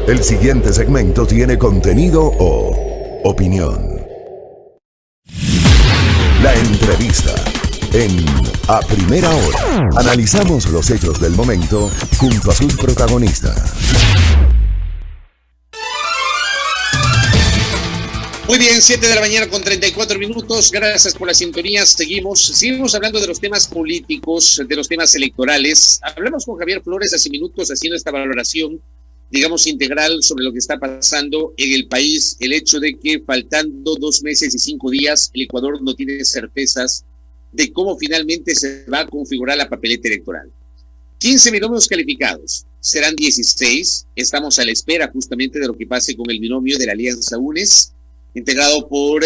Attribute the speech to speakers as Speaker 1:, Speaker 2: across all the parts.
Speaker 1: El siguiente segmento tiene contenido o opinión. La entrevista en A Primera Hora. Analizamos los hechos del momento junto a sus protagonistas.
Speaker 2: Muy bien, 7 de la mañana con 34 minutos. Gracias por la sintonía. Seguimos hablando de los temas políticos, de los temas electorales. Hablamos con Javier Flores hace minutos haciendo esta valoración, digamos, integral sobre lo que está pasando en el país. El hecho de que faltando 2 meses y 5 días, el Ecuador no tiene certezas de cómo finalmente se va a configurar la papeleta electoral. 15 binomios calificados, serán 16. Estamos a la espera justamente de lo que pase con el binomio de la Alianza UNES, integrado por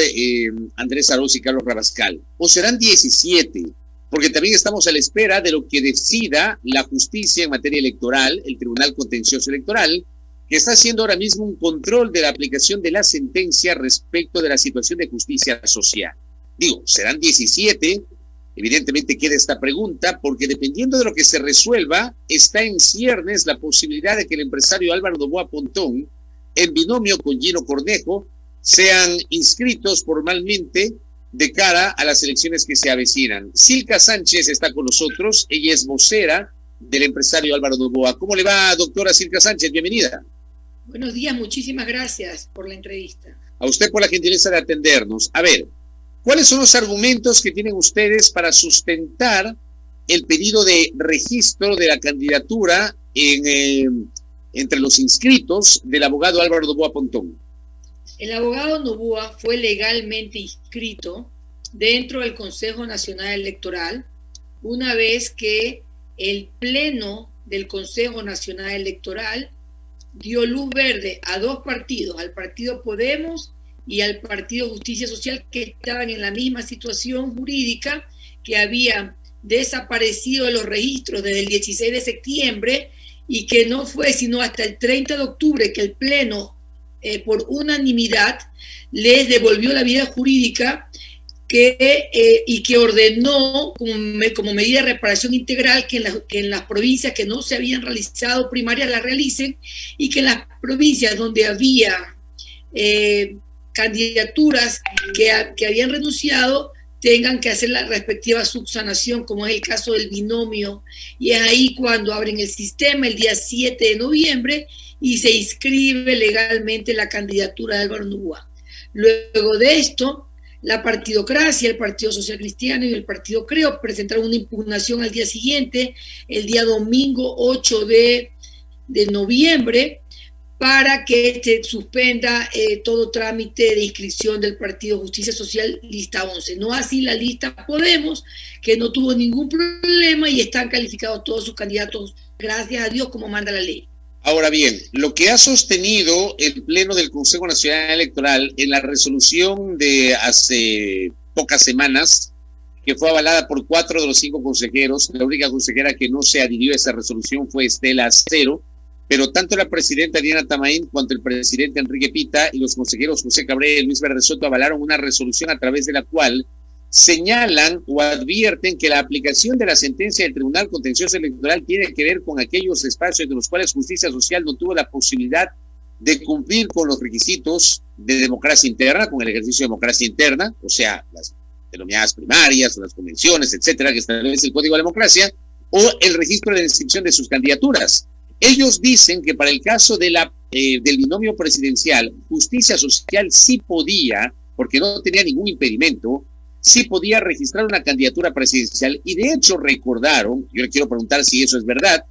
Speaker 2: Andrés Arauz y Carlos Rabascal. O serán 17, porque también estamos a la espera de lo que decida la justicia en materia electoral, el Tribunal Contencioso Electoral, que está haciendo ahora mismo un control de la aplicación de la sentencia respecto de la situación de justicia social. Digo, serán 17, evidentemente queda esta pregunta, porque dependiendo de lo que se resuelva, está en ciernes la posibilidad de que el empresario Álvaro Noboa Pontón, en binomio con Gino Cornejo, sean inscritos formalmente de cara a las elecciones que se avecinan. Silka Sánchez está con nosotros, ella es vocera del empresario Álvaro Noboa. ¿Cómo le va, doctora Silka Sánchez? Bienvenida.
Speaker 3: Buenos días, muchísimas gracias por la entrevista.
Speaker 2: A usted por la gentileza de atendernos. A ver, ¿cuáles son los argumentos que tienen ustedes para sustentar el pedido de registro de la candidatura entre los inscritos del abogado Álvaro Noboa Pontón?
Speaker 3: El abogado Noboa fue legalmente inscrito dentro del Consejo Nacional Electoral una vez que el Pleno del Consejo Nacional Electoral dio luz verde a 2 partidos, al Partido Podemos y al Partido Justicia Social, que estaban en la misma situación jurídica, que habían desaparecido de los registros desde el 16 de septiembre y que no fue sino hasta el 30 de octubre que el Pleno por unanimidad les devolvió la vida jurídica y que ordenó como medida de reparación integral que en las provincias que no se habían realizado primarias las realicen, y que en las provincias donde había candidaturas que habían renunciado tengan que hacer la respectiva subsanación, como es el caso del binomio, y es ahí cuando abren el sistema el día 7 de noviembre y se inscribe legalmente la candidatura de Álvaro Noboa. Luego de esto, la Partidocracia, el Partido Social Cristiano y el Partido Creo presentaron una impugnación al día siguiente, el día domingo 8 de noviembre, para que se suspenda todo trámite de inscripción del Partido Justicia Social lista 11. No así la lista Podemos, que no tuvo ningún problema y están calificados todos sus candidatos, gracias a Dios, como manda la ley.
Speaker 2: Ahora bien, lo que ha sostenido el Pleno del Consejo Nacional Electoral en la resolución de hace pocas semanas, que fue avalada por 4 de los 5 consejeros, la única consejera que no se adhirió a esa resolución fue Estela Acero, pero tanto la presidenta Diana Tamaín cuanto el presidente Enrique Pita y los consejeros José Cabrera y Luis Verde Soto avalaron una resolución a través de la cual señalan o advierten que la aplicación de la sentencia del Tribunal Contencioso Electoral tiene que ver con aquellos espacios de los cuales Justicia Social no tuvo la posibilidad de cumplir con los requisitos de democracia interna, con el ejercicio de democracia interna, o sea, las denominadas primarias o las convenciones, etcétera, que establece el Código de Democracia, o el registro de inscripción de sus candidaturas. Ellos dicen que para el caso de del binomio presidencial, Justicia Social sí podía, porque no tenía ningún impedimento, sí podía registrar una candidatura presidencial, y de hecho recordaron, yo le quiero preguntar si eso es verdad,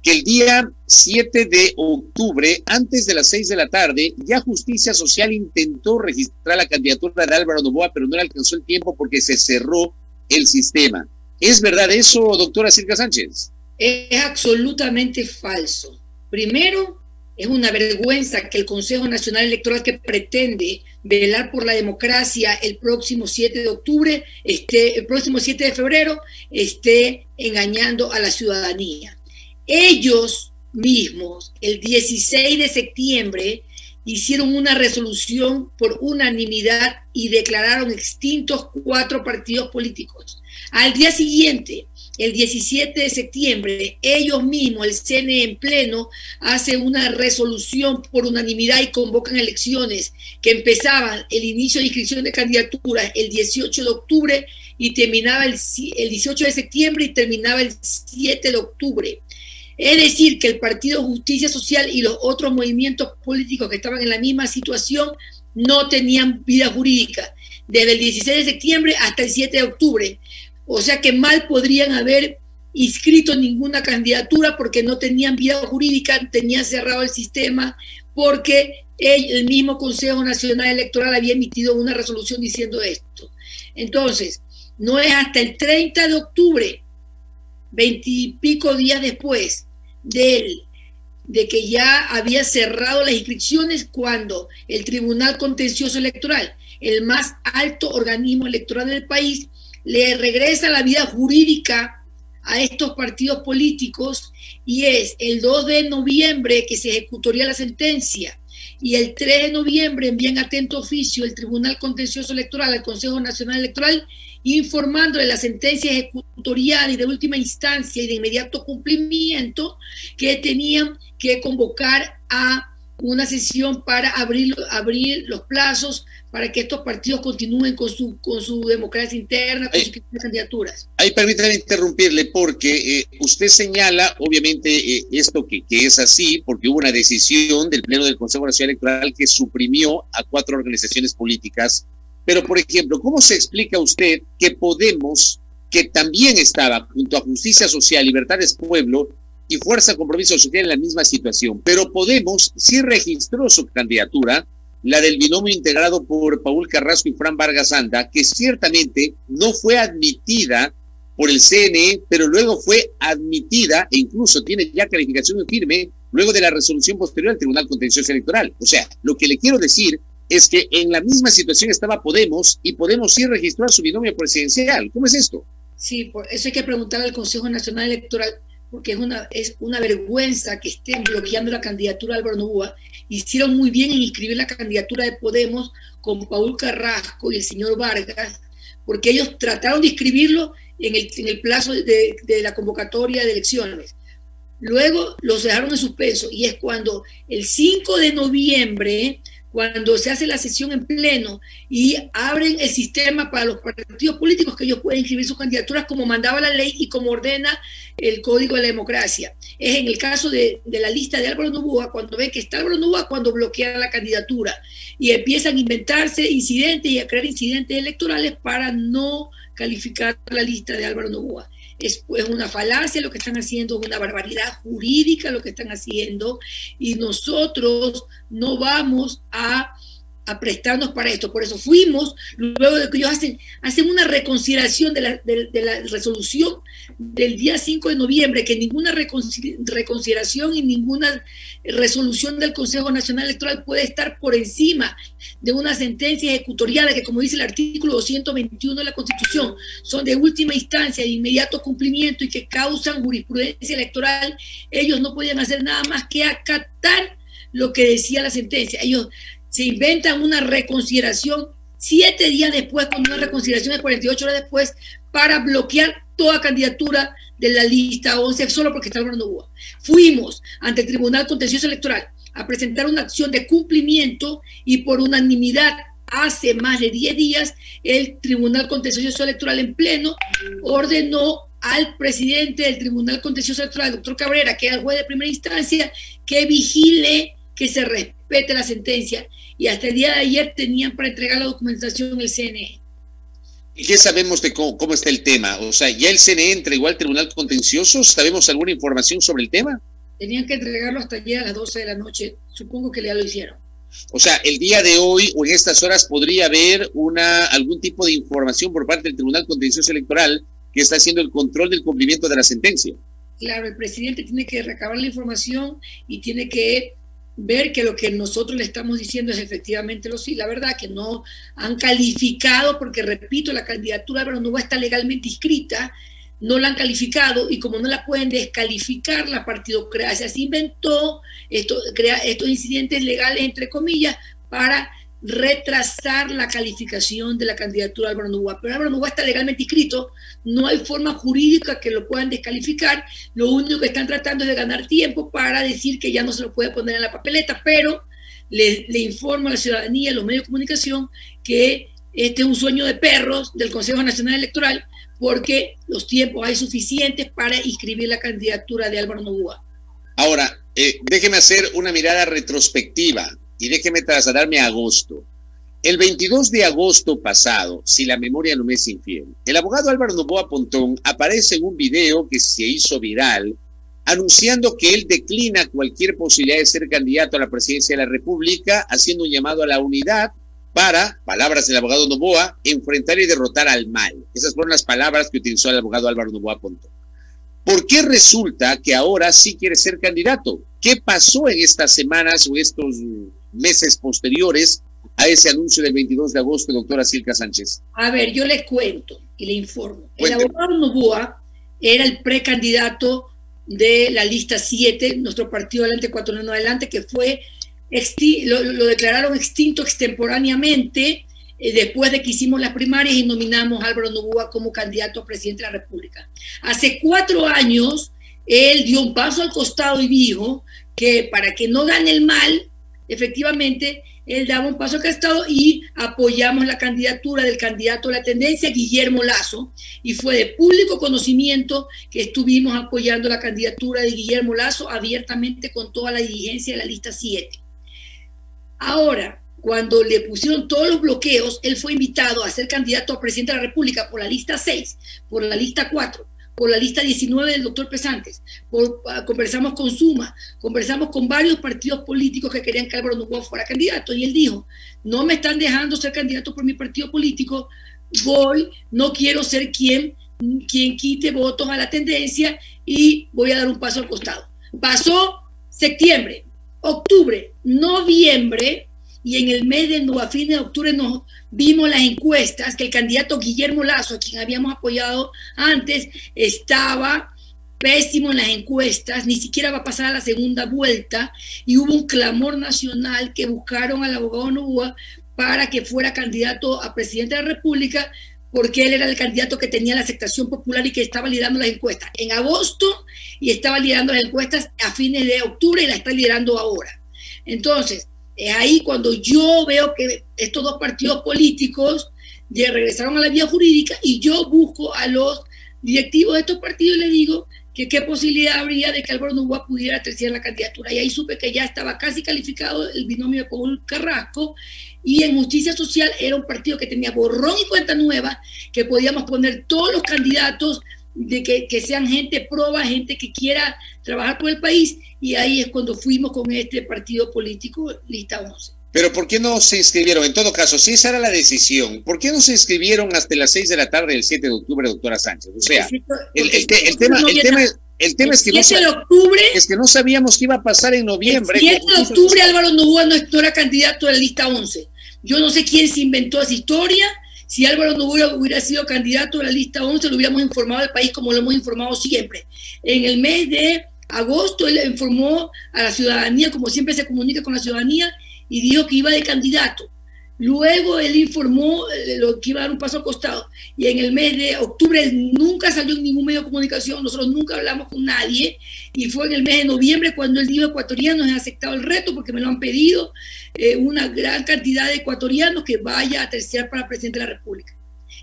Speaker 2: que el día 7 de octubre, antes de las 6 de la tarde, ya Justicia Social intentó registrar la candidatura de Álvaro Noboa, pero no le alcanzó el tiempo porque se cerró el sistema. ¿Es verdad eso, doctora Silka Sánchez?
Speaker 3: Es absolutamente falso. Primero, es una vergüenza que el Consejo Nacional Electoral, que pretende velar por la democracia el próximo 7 de octubre, el próximo 7 de febrero, esté engañando a la ciudadanía. Ellos mismos, el 16 de septiembre, hicieron una resolución por unanimidad y declararon extintos 4 partidos políticos. Al día siguiente, el 17 de septiembre, ellos mismos, el CNE en pleno, hace una resolución por unanimidad y convocan elecciones que empezaban el inicio de inscripción de candidaturas el 18 de octubre y terminaba el 18 de septiembre y terminaba el 7 de octubre. Es decir, que el Partido Justicia Social y los otros movimientos políticos que estaban en la misma situación no tenían vida jurídica, desde el 16 de septiembre hasta el 7 de octubre. O sea que mal podrían haber inscrito ninguna candidatura porque no tenían vida jurídica, tenían cerrado el sistema, porque el mismo Consejo Nacional Electoral había emitido una resolución diciendo esto. Entonces, no es hasta el 30 de octubre, 20 y pico días después de que ya había cerrado las inscripciones, cuando el Tribunal Contencioso Electoral, el más alto organismo electoral del país, le regresa la vida jurídica a estos partidos políticos, y es el 2 de noviembre que se ejecutaría la sentencia, y el 3 de noviembre envían atento oficio el Tribunal Contencioso Electoral al Consejo Nacional Electoral informando de la sentencia ejecutorial y de última instancia y de inmediato cumplimiento, que tenían que convocar a una sesión para abrir los plazos para que estos partidos continúen con su democracia interna, con sus candidaturas.
Speaker 2: Ahí permítame interrumpirle, porque usted señala, obviamente, esto que es así, porque hubo una decisión del Pleno del Consejo Nacional Electoral que suprimió a 4 organizaciones políticas. Pero, por ejemplo, ¿cómo se explica usted que Podemos, que también estaba junto a Justicia Social, Libertades Pueblo y Fuerza Compromiso Social en la misma situación, pero Podemos sí registró su candidatura, la del binomio integrado por Paul Carrasco y Fran Vargas Anda, que ciertamente no fue admitida por el CNE, pero luego fue admitida e incluso tiene ya calificación firme luego de la resolución posterior al Tribunal Contencioso Electoral? O sea, lo que le quiero decir es que en la misma situación estaba Podemos, y Podemos sí registró a su binomio presidencial. ¿Cómo es esto?
Speaker 3: Sí, por eso hay que preguntar al Consejo Nacional Electoral, porque es una vergüenza que estén bloqueando la candidatura de Álvaro Noboa. Hicieron muy bien en inscribir la candidatura de Podemos con Paul Carrasco y el señor Vargas, porque ellos trataron de inscribirlo en el plazo de la convocatoria de elecciones. Luego los dejaron en suspenso, y es cuando el 5 de noviembre, cuando se hace la sesión en pleno y abren el sistema para los partidos políticos, que ellos pueden inscribir sus candidaturas como mandaba la ley y como ordena el Código de la Democracia. Es en el caso de la lista de Álvaro Noboa, cuando ven que está Álvaro Noboa, cuando bloquean la candidatura y empiezan a inventarse incidentes y a crear incidentes electorales para no calificar la lista de Álvaro Noboa. Es una falacia lo que están haciendo, es una barbaridad jurídica lo que están haciendo, y nosotros no vamos a prestarnos para esto. Por eso fuimos, luego de que ellos hacen una reconsideración de la resolución del día 5 de noviembre, que ninguna reconsideración y ninguna resolución del Consejo Nacional Electoral puede estar por encima de una sentencia ejecutorial que, como dice el artículo 221 de la Constitución, son de última instancia, de inmediato cumplimiento y que causan jurisprudencia electoral. Ellos no podían hacer nada más que acatar lo que decía la sentencia. Ellos se inventan una reconsideración 7 días después, con una reconsideración de 48 horas después, para bloquear toda candidatura de la lista 11 solo porque está Álvaro Noboa. Fuimos ante el Tribunal Contencioso Electoral a presentar una acción de cumplimiento, y por unanimidad hace más de 10 días el Tribunal Contencioso Electoral en pleno ordenó al presidente del Tribunal Contencioso Electoral, el doctor Cabrera, que es el juez de primera instancia, que vigile que se respete la sentencia, y hasta el día de ayer tenían para entregar la documentación el CNE.
Speaker 2: ¿Y qué sabemos de cómo está el tema? O sea, ¿ya el CNE entregó al Tribunal Contencioso? ¿Sabemos alguna información sobre el tema?
Speaker 3: Tenían que entregarlo hasta ayer a las 12 de la noche, supongo que ya lo hicieron.
Speaker 2: O sea, el día de hoy o en estas horas podría haber algún tipo de información por parte del Tribunal Contencioso Electoral que está haciendo el control del cumplimiento de la sentencia.
Speaker 3: Claro, el presidente tiene que recabar la información y tiene que ver que lo que nosotros le estamos diciendo es efectivamente la verdad, que no han calificado, porque repito, la candidatura pero no está legalmente inscrita, no la han calificado, y como no la pueden descalificar, la partidocracia se inventó estos incidentes legales, entre comillas, para retrasar la calificación de la candidatura de Álvaro Noboa. Pero Álvaro Noboa está legalmente inscrito, no hay forma jurídica que lo puedan descalificar, lo único que están tratando es de ganar tiempo para decir que ya no se lo puede poner en la papeleta, pero le informo a la ciudadanía, a los medios de comunicación, que este es un sueño de perros del Consejo Nacional Electoral, porque los tiempos hay suficientes para inscribir la candidatura de Álvaro Noboa.
Speaker 2: Ahora, déjeme hacer una mirada retrospectiva y déjeme trasladarme a agosto. El 22 de agosto pasado, si la memoria no me es infiel, el abogado Álvaro Noboa Pontón aparece en un video que se hizo viral anunciando que él declina cualquier posibilidad de ser candidato a la presidencia de la República, haciendo un llamado a la unidad para, palabras del abogado Noboa, enfrentar y derrotar al mal. Esas fueron las palabras que utilizó el abogado Álvaro Noboa Pontón. ¿Por qué resulta que ahora sí quiere ser candidato? ¿Qué pasó en estas semanas o estos meses posteriores a ese anuncio del 22 de agosto, doctora Silka Sánchez?
Speaker 3: A ver, yo les cuento y le informo.
Speaker 2: Cuénteme.
Speaker 3: El abogado Noboa era el precandidato de la lista 7, nuestro partido Adelante Ecuatoriano Adelante, que fue lo declararon extinto extemporáneamente después de que hicimos las primarias y nominamos a Álvaro Noboa como candidato a presidente de la República. Hace 4 años, él dio un paso al costado y dijo que para que no gane el mal, efectivamente, él daba un paso al costado y apoyamos la candidatura del candidato de la tendencia, Guillermo Lasso, y fue de público conocimiento que estuvimos apoyando la candidatura de Guillermo Lasso abiertamente con toda la dirigencia de la lista 7. Ahora, cuando le pusieron todos los bloqueos, él fue invitado a ser candidato a presidente de la República por la lista 6, por la lista 4, por la lista 19 del doctor Pesantes, conversamos con Suma, conversamos con varios partidos políticos que querían que Álvaro Noboa fuera candidato, y él dijo, no me están dejando ser candidato por mi partido político, no quiero ser quien quite votos a la tendencia y voy a dar un paso al costado. Pasó septiembre, octubre, noviembre, y en el mes a fines de octubre nos vimos las encuestas que el candidato Guillermo Lasso, a quien habíamos apoyado antes, estaba pésimo en las encuestas, ni siquiera va a pasar a la segunda vuelta, y hubo un clamor nacional que buscaron al abogado Noboa para que fuera candidato a presidente de la República, porque él era el candidato que tenía la aceptación popular y que estaba liderando las encuestas en agosto y estaba liderando las encuestas a fines de octubre y la está liderando ahora. Entonces, es ahí cuando yo veo que estos dos partidos políticos ya regresaron a la vía jurídica y yo busco a los directivos de estos partidos y les digo que qué posibilidad habría de que Álvaro Noboa pudiera terciar la candidatura. Y ahí supe que ya estaba casi calificado el binomio de Paul Carrasco, y en Justicia Social era un partido que tenía borrón y cuenta nueva, que podíamos poner todos los candidatos de que sean gente proba, gente que quiera trabajar por el país, y ahí es cuando fuimos con este partido político, lista 11.
Speaker 2: Pero ¿por qué no se inscribieron? En todo caso, si esa era la decisión, ¿por qué no se inscribieron hasta las 6 de la tarde del 7 de octubre, doctora Sánchez? O sea, el tema es que no sabíamos qué iba a pasar en noviembre.
Speaker 3: El 7 de octubre Álvaro Noboa no era candidato de la lista 11. Yo no sé quién se inventó esa historia. Si Álvaro Noboa hubiera sido candidato de la lista 11, lo hubiéramos informado al país como lo hemos informado siempre. En el mes de agosto él informó a la ciudadanía, como siempre se comunica con la ciudadanía, y dijo que iba de candidato. Luego él informó lo que iba a dar un paso al costado. Y en el mes de octubre él nunca salió en ningún medio de comunicación, nosotros nunca hablamos con nadie. Y fue en el mes de noviembre cuando él dijo: ecuatorianos, he aceptado el reto porque me lo han pedido una gran cantidad de ecuatorianos que vaya a terciar para presidente de la República.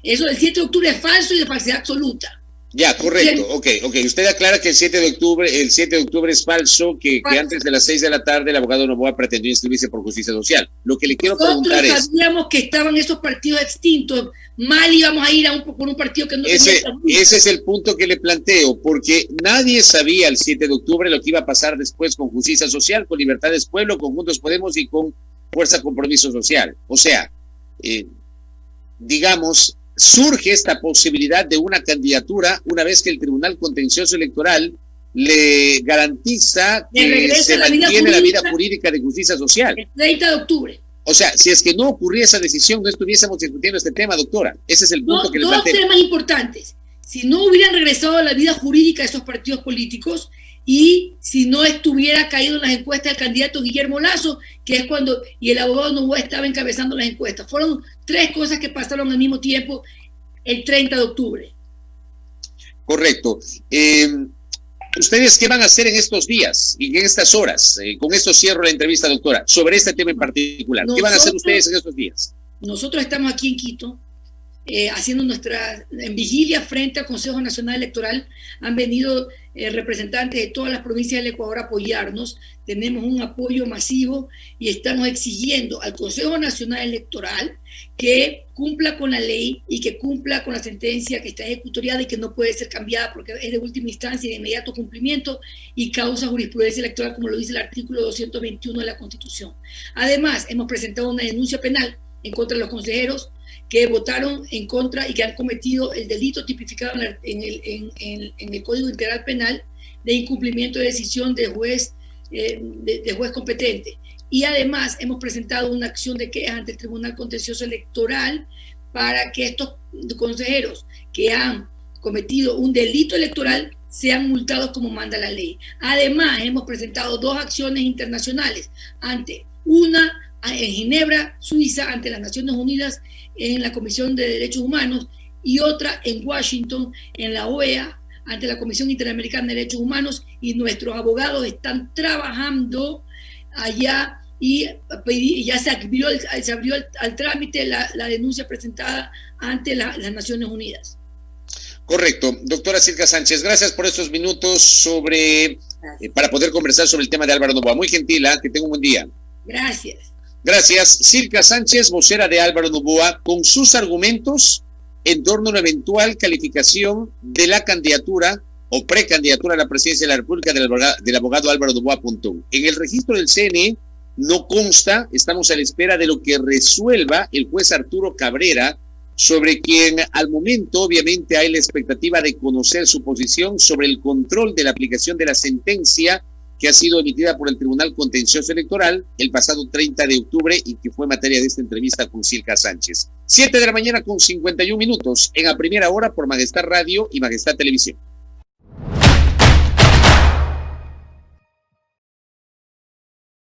Speaker 3: Eso del 7 de octubre es falso y de falsedad absoluta.
Speaker 2: Ya, correcto, ok. Usted aclara que el 7 de octubre es falso, que antes de las 6 de la tarde el abogado Noboa pretendió inscribirse por Justicia Social. Lo que le quiero preguntar es...
Speaker 3: Nosotros sabíamos que estaban esos partidos extintos, mal íbamos a ir por un partido que no
Speaker 2: ese es el punto que le planteo, porque nadie sabía el 7 de octubre lo que iba a pasar después con Justicia Social, con Libertades Pueblo, con Juntos Podemos y con Fuerza Compromiso Social. O sea, digamos... surge esta posibilidad de una candidatura una vez que el Tribunal Contencioso Electoral le garantiza que se mantiene la vida jurídica de Justicia Social.
Speaker 3: El 30 de octubre.
Speaker 2: O sea, si es que no ocurría esa decisión, no estuviésemos discutiendo este tema, doctora. Ese es el punto que le planteo.
Speaker 3: Dos temas importantes. si no hubieran regresado a la vida jurídica de esos partidos políticos y si no estuviera caído en las encuestas el candidato Guillermo Lasso, que es cuando, y el abogado Noboa estaba encabezando las encuestas. Fueron tres cosas que pasaron al mismo tiempo el 30 de octubre.
Speaker 2: Correcto. ¿Ustedes qué van a hacer en estos días y en estas horas? Con esto cierro la entrevista, doctora, sobre este tema en particular. ¿Qué van a hacer ustedes en estos días?
Speaker 3: Nosotros estamos aquí en Quito, haciendo en vigilia frente al Consejo Nacional Electoral. Han venido representantes de todas las provincias del Ecuador a apoyarnos. Tenemos un apoyo masivo y estamos exigiendo al Consejo Nacional Electoral que cumpla con la ley y que cumpla con la sentencia que está ejecutoriada y que no puede ser cambiada porque es de última instancia y de inmediato cumplimiento y causa jurisprudencia electoral, como lo dice el artículo 221 de la Constitución. Además, hemos presentado una denuncia penal en contra de los consejeros que votaron en contra y que han cometido el delito tipificado en el Código Integral Penal de incumplimiento de decisión de juez competente. Y además hemos presentado una acción de queja ante el Tribunal Contencioso Electoral para que estos consejeros que han cometido un delito electoral sean multados como manda la ley. Además, hemos presentado dos acciones internacionales, una en Ginebra, Suiza, ante las Naciones Unidas en la Comisión de Derechos Humanos y otra en Washington, en la OEA, ante la Comisión Interamericana de Derechos Humanos, y nuestros abogados están trabajando allá y ya se abrió al trámite la denuncia presentada ante las Naciones Unidas.
Speaker 2: Correcto. Doctora Silka Sánchez, gracias por estos minutos para poder conversar sobre el tema de Álvaro Noboa. Muy gentil, que tenga un buen día.
Speaker 3: Gracias.
Speaker 2: Gracias. Silka Sánchez, vocera de Álvaro Noboa, con sus argumentos en torno a una eventual calificación de la candidatura o precandidatura a la presidencia de la República del abogado Álvaro Noboa Pontón. En el registro del CNE no consta, estamos a la espera de lo que resuelva el juez Arturo Cabrera, sobre quien al momento obviamente hay la expectativa de conocer su posición sobre el control de la aplicación de la sentencia que ha sido emitida por el Tribunal Contencioso Electoral el pasado 30 de octubre y que fue materia de esta entrevista con Silka Sánchez. 7 de la mañana con 51 minutos en A Primera Hora por Majestad Radio y Majestad Televisión.